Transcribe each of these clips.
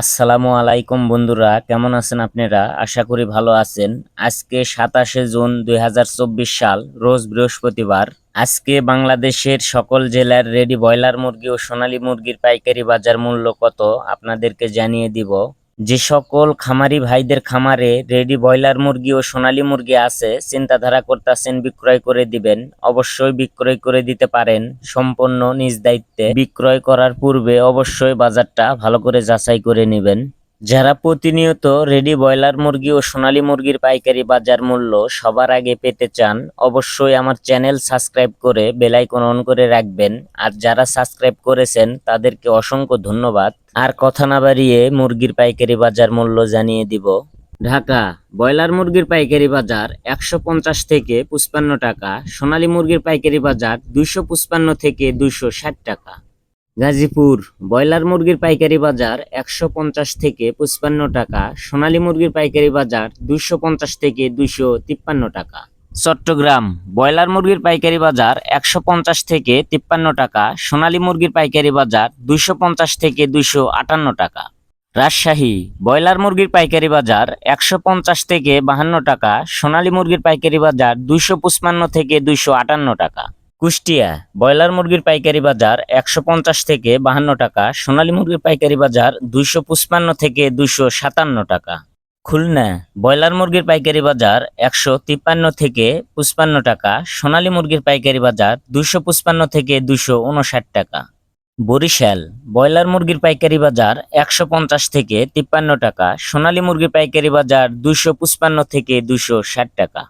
আসসালামু আলাইকুম বন্ধুরা, কেমন আছেন আপনারা? আশা করি ভালো আছেন। আজকে 27 জুন 2024 সাল, রোজ বৃহস্পতিবার। আজকে বাংলাদেশের সকল জেলার রেডি ব্রয়লার মুরগি ও সোনালী মুরগির পাইকারি বাজার মূল্য কত আপনাদেরকে জানিয়ে দিব। যে সকল খামারি ভাইদের খামারে রেডি ব্রয়লার মুরগি ও সোনালী মুরগি আছে, চিন্তাধারা করতেছেন বিক্রয় করে দিবেন, অবশ্যই বিক্রয় করে দিতে পারেন সম্পূর্ণ নিজ দায়িত্বে। বিক্রয় করার পূর্বে অবশ্যই বাজারটা ভালো করে যাচাই করে নেবেন। যারা প্রতিনিয়ত রেডি ব্রয়লার মুরগি ও সোনালী মুরগির পাইকারি বাজার মূল্য সবার আগে পেতে চান, অবশ্যই আমার চ্যানেল সাবস্ক্রাইব করে বেল আইকন অন করে রাখবেন। আর যারা সাবস্ক্রাইব করেছেন তাদেরকে অসংখ্য ধন্যবাদ। আর কথা না বাড়িয়ে মুরগির পাইকারি বাজার মূল্য জানিয়ে দিব। ঢাকা ব্রয়লার মুরগির পাইকারি বাজার 150 থেকে 55 টাকা, সোনালী মুরগির পাইকারি বাজার 255 থেকে 260 টাকা। গাজীপুর ব্রয়লার মুরগির পাইকারি বাজার 150 থেকে 55 টাকা, সোনালী মুরগির পাইকারি বাজার 250 থেকে 253 টাকা। চট্টগ্রাম ব্রয়লার মুরগির পাইকারি বাজার 150 থেকে 53 টাকা, সোনালী মুরগির পাইকারি বাজার 250 থেকে 258 টাকা। রাজশাহী ব্রয়লার মুরগির পাইকারি বাজার 150 থেকে 52 টাকা, সোনালী মুরগির পাইকারি বাজার 255 থেকে 258 টাকা। কুষ্টিয়া ব্রয়লার মুরগির পাইকারি বাজার 150 থেকে 52 টাকা, সোনালী মুরগির পাইকারি বাজার 255 থেকে 257 টাকা। খুলনা ব্রয়লার মুরগির পাইকারি বাজার 153 থেকে 55 টাকা, সোনালী মুরগির পাইকারি বাজার 255 থেকে 259 টাকা। বরিশাল ব্রয়লার মুরগির পাইকারি বাজার 150 থেকে 53 টাকা, সোনালী মুরগির পাইকারি বাজার 255 থেকে 260 টাকা।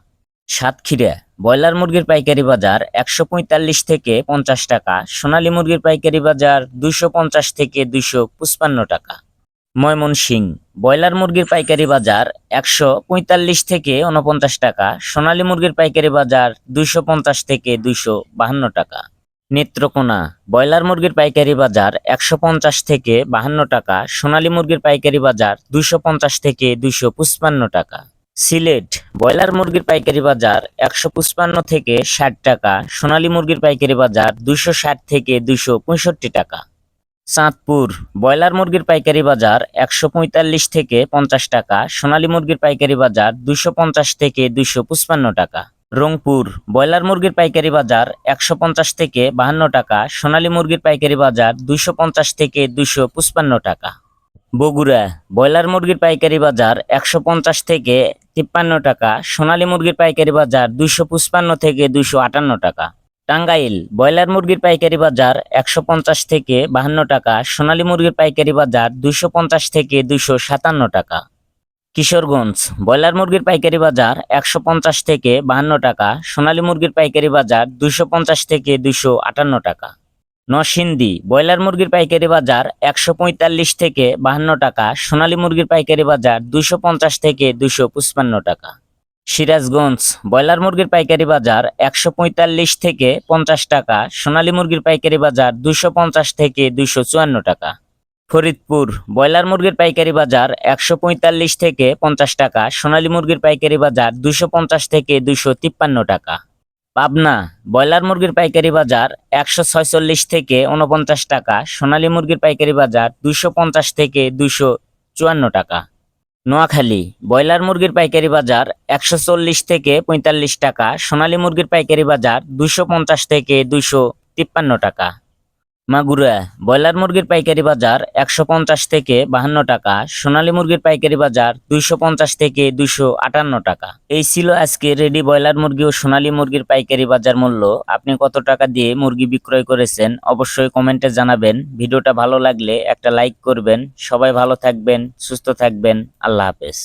সাতক্ষীরা ব্রয়লার মুরগির পাইকারি বাজার 145 থেকে 50 টাকা, সোনালী মুরগির পাইকারি বাজার 250 থেকে 255 টাকা। ময়মনসিংহ ব্রয়লার মুরগির পাইকারি বাজার 145 থেকে 49 টাকা, সোনালী মুরগির পাইকারি বাজার 250 থেকে 252 টাকা। নেত্রকোনা ব্রয়লার মুরগির পাইকারি বাজার 150 থেকে 52 টাকা, সোনালী মুরগির পাইকারি বাজার 250 থেকে 255 টাকা। সিলেট ব্রয়লার মুরগির পাইকারি বাজার 155 থেকে 60 টাকা, সোনালী মুরগির পাইকারি বাজার 260 থেকে 265 টাকা। চাঁদপুর ব্রয়লার মুরগির পাইকারি বাজার 145 থেকে 50 টাকা, সোনালী মুরগির পাইকারি বাজার 250 থেকে 255 টাকা। রংপুর ব্রয়লার মুরগির পাইকারি বাজার 150 থেকে 52 টাকা, সোনালী মুরগির পাইকারি বাজার 250 থেকে 255 টাকা। বগুড়া ব্রয়লার মুরগির পাইকারি বাজার 150 থেকে 53 টাকা, সোনালী মুরগির পাইকারি বাজার 255 থেকে 258 টাকা। টাঙ্গাইল ব্রয়লার মুরগির পাইকারি বাজার 150 থেকে 52 টাকা, সোনালী মুরগির পাইকারি বাজার 250 থেকে 257 টাকা। কিশোরগঞ্জ ব্রয়লার মুরগির পাইকারি বাজার 150 থেকে 52 টাকা, সোনালী মুরগির পাইকারি বাজার 250 থেকে 258 টাকা। নরসিংদী ব্রয়লার মুরগির পাইকারি বাজার 145 থেকে 52 টাকা, সোনালী মুরগির পাইকারি বাজার 250 থেকে 255 টাকা। সিরাজগঞ্জ ব্রয়লার মুরগির পাইকারি বাজার 145 থেকে 50 টাকা, সোনালী মুরগির পাইকারি বাজার 250 থেকে 254 টাকা। ফরিদপুর ব্রয়লার মুরগির পাইকারি বাজার 145 থেকে 50 টাকা, সোনালী মুরগির পাইকারি বাজার 250 থেকে 253 টাকা। পাবনা ব্রয়লার মুরগির পাইকারি বাজার 146 থেকে 49 টাকা, সোনালী মুরগির পাইকারি বাজার 250 থেকে 254 টাকা। নোয়াখালী ব্রয়লার মুরগির পাইকারি বাজার 140 থেকে 45 টাকা, সোনালী মুরগির পাইকারি বাজার 250 থেকে 253 টাকা। মাগুরা ব্রয়লার মুরগির পাইকারি বাজার 150 থেকে 52 টাকা, সোনালী মুরগির পাইকারি বাজার 250 থেকে 258 টাকা। এই ছিল আজকে রেডি ব্রয়লার মুরগি ও সোনালী মুরগির পাইকারি বাজার মূল্য। আপনি কত টাকা দিয়ে মুরগি বিক্রয় করেছেন অবশ্যই কমেন্টে জানাবেন। ভিডিওটা ভালো লাগলে একটা লাইক করবেন। সবাই ভালো থাকবেন, সুস্থ থাকবেন। আল্লাহ হাফেজ।